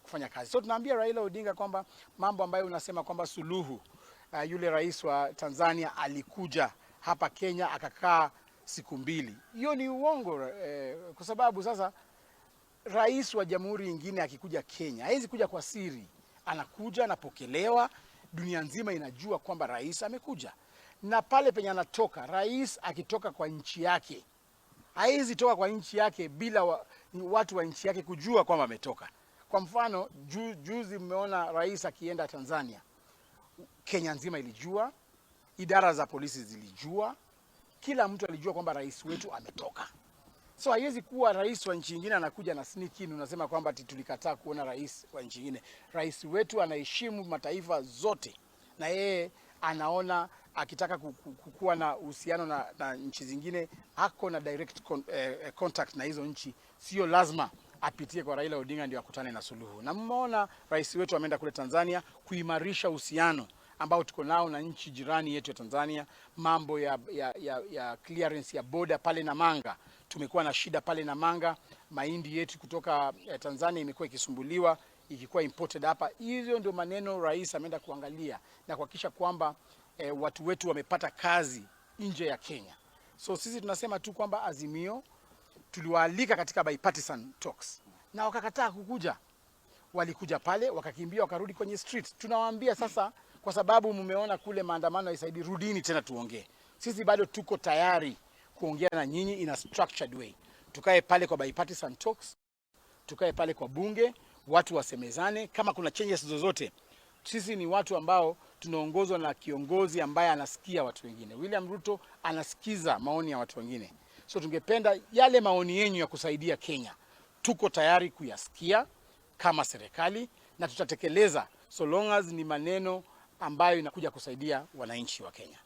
kufanya kazi. So tunaambia Raila Odinga kwamba mambo ambayo unasema kwamba Suluhu yule rais wa Tanzania alikuja hapa Kenya akakaa siku mbili, hiyo ni uongo, kwa sababu sasa rais wa jamhuri nyingine akikuja Kenya hawezi kuja kwa siri, anakuja, anapokelewa, dunia nzima inajua kwamba rais amekuja. Na pale penye anatoka, rais akitoka kwa nchi yake hawezi toka kwa nchi yake bila watu wa nchi yake kujua kwamba ametoka. Kwa mfano, juzi mmeona rais akienda Tanzania, Kenya nzima ilijua, idara za polisi zilijua, kila mtu alijua kwamba rais wetu ametoka. So haiwezi kuwa rais wa nchi nyingine anakuja na sneak in, unasema kwamba tulikataa kuona rais wa nchi nyingine. Rais wetu anaheshimu mataifa zote, na yeye anaona akitaka kuwa na uhusiano na nchi zingine, hako na direct contact na hizo nchi, sio lazima apitie kwa Raila Odinga ndio akutane na Suluhu. Na mmeona rais wetu ameenda kule Tanzania kuimarisha uhusiano ambao tuko nao na nchi jirani yetu ya Tanzania. Mambo ya clearance ya border pale Namanga, tumekuwa na shida pale Namanga, mahindi yetu kutoka Tanzania imekuwa ikisumbuliwa ikikuwa imported hapa. Hizo ndio maneno rais ameenda kuangalia na kuhakikisha kwamba watu wetu wamepata kazi nje ya Kenya. So sisi tunasema tu kwamba Azimio tuliwaalika katika bipartisan talks na wakakataa kukuja. Walikuja pale wakakimbia wakarudi kwenye street. Tunawaambia sasa, kwa sababu mmeona kule maandamano haisaidii, rudini tena tuongee. Sisi bado tuko tayari kuongea na nyinyi in a structured way. Tukae pale kwa bipartisan talks, tukae pale kwa bunge, watu wasemezane kama kuna changes zozote. Sisi ni watu ambao tunaongozwa na kiongozi ambaye anasikia watu wengine. William Ruto anasikiza maoni ya watu wengine. So tungependa yale maoni yenu ya kusaidia Kenya, tuko tayari kuyasikia kama serikali na tutatekeleza, so long as ni maneno ambayo inakuja kusaidia wananchi wa Kenya.